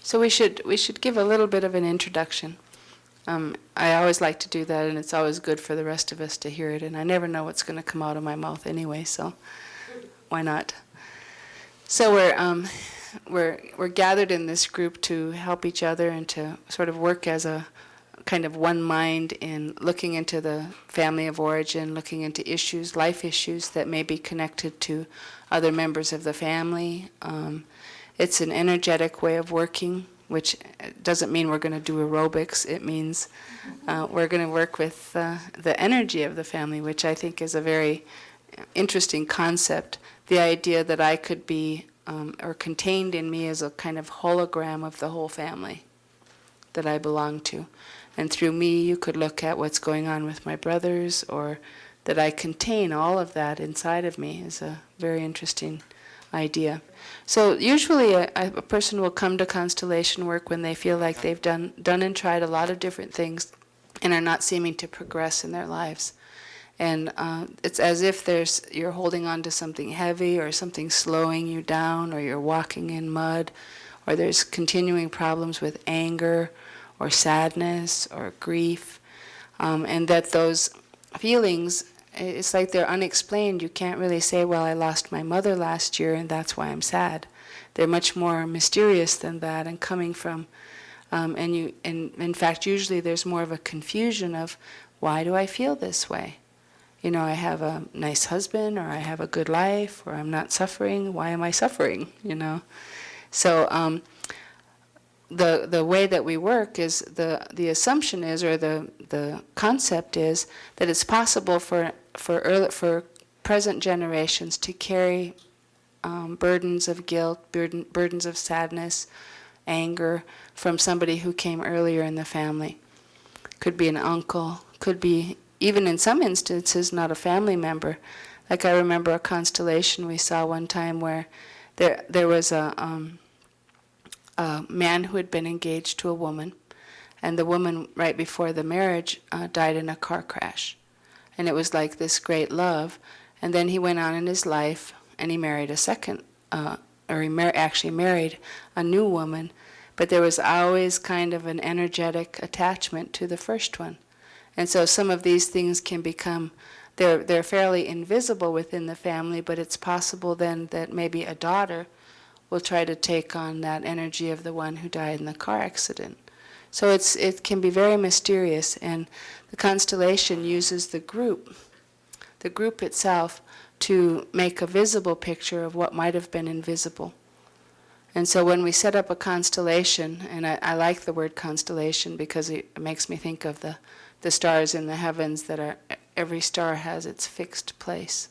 So we should give a little bit of an introduction. I always like to do that, and it's always good for the rest of us to hear it. And I never know what's going to come out of my mouth anyway, so why not? So we're gathered in this group to help each other and to sort of work as a kind of one mind in looking into the family of origin, looking into issues, life issues that may be connected to other members of the family. It's an energetic way of working, which doesn't mean we're going to do aerobics. It means we're going to work with the energy of the family, which I think is a very interesting concept. The idea that I could be, or contained in me as a kind of hologram of the whole family that I belong to. And through me, you could look at what's going on with my brothers, or that I contain all of that inside of me is a very interesting idea. So usually a person will come to constellation work when they feel like they've done and tried a lot of different things and are not seeming to progress in their lives. And it's as if you're holding on to something heavy, or something slowing you down, or you're walking in mud, or there's continuing problems with anger or sadness or grief, and that those feelings, it's like they're unexplained. You can't really say, well, I lost my mother last year and that's why I'm sad. They're much more mysterious than that, and coming from, and in fact, usually there's more of a confusion of, why do I feel this way? You know, I have a nice husband, or I have a good life, or I'm not suffering. Why am I suffering? You know, so the way that we work is the assumption is, or the concept is, that it's possible for present generations to carry burdens of guilt, burdens of sadness, anger from somebody who came earlier in the family. Could be an uncle, could be, even in some instances, not a family member. Like I remember a constellation we saw one time where there was a man who had been engaged to a woman, and the woman, right before the marriage, died in a car crash. And it was like this great love. And then he went on in his life, and he married a second, or he actually married a new woman, but there was always kind of an energetic attachment to the first one. And so some of these things can become, they're fairly invisible within the family, but it's possible then that maybe a daughter will try to take on that energy of the one who died in the car accident. So it can be very mysterious, and the constellation uses the group itself, to make a visible picture of what might have been invisible. And so when we set up a constellation, and I like the word constellation because it makes me think of the stars in the heavens that are, every star has its fixed place.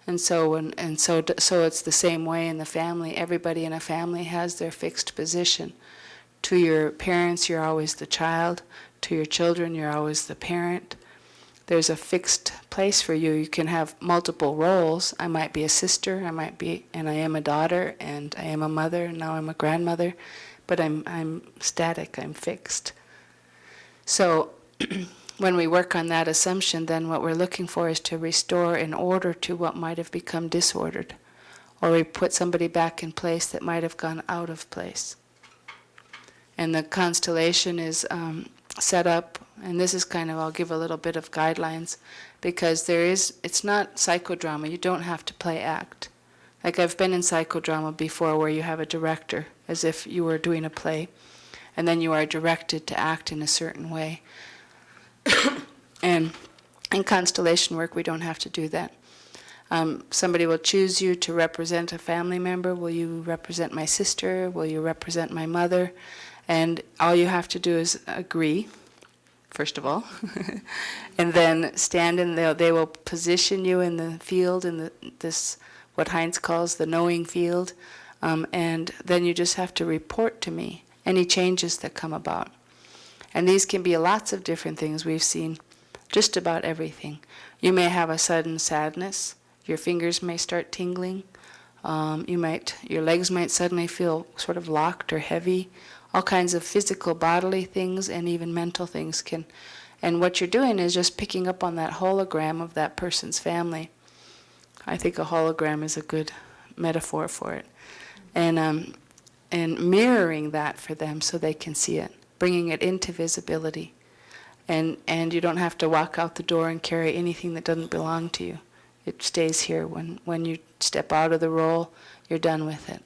And so it's the same way in the family. Everybody in a family has their fixed position. To your parents, you're always the child. To your children, you're always the parent. There's a fixed place for you. You can have multiple roles. I might be a sister, and I am a daughter, and I am a mother, and now I'm a grandmother, but I'm static, I'm fixed. So when we work on that assumption, then what we're looking for is to restore an order to what might have become disordered, or we put somebody back in place that might have gone out of place. And the constellation is set up, and this is kind of, I'll give a little bit of guidelines, because it's not psychodrama. You don't have to play act. Like I've been in psychodrama before, where you have a director, as if you were doing a play, and then you are directed to act in a certain way. And in constellation work, we don't have to do that. Somebody will choose you to represent a family member. Will you represent my sister? Will you represent my mother? And all you have to do is agree, first of all, and then stand in there. They will position you in the field, in this, what Heinz calls the knowing field, and then you just have to report to me any changes that come about. And these can be lots of different things. We've seen just about everything. You may have a sudden sadness. Your fingers may start tingling. Your legs might suddenly feel sort of locked or heavy. All kinds of physical, bodily things, and even mental things can. And what you're doing is just picking up on that hologram of that person's family. I think a hologram is a good metaphor for it. And and mirroring that for them so they can see it, bringing it into visibility. And you don't have to walk out the door and carry anything that doesn't belong to you. It stays here. When you step out of the role, you're done with it.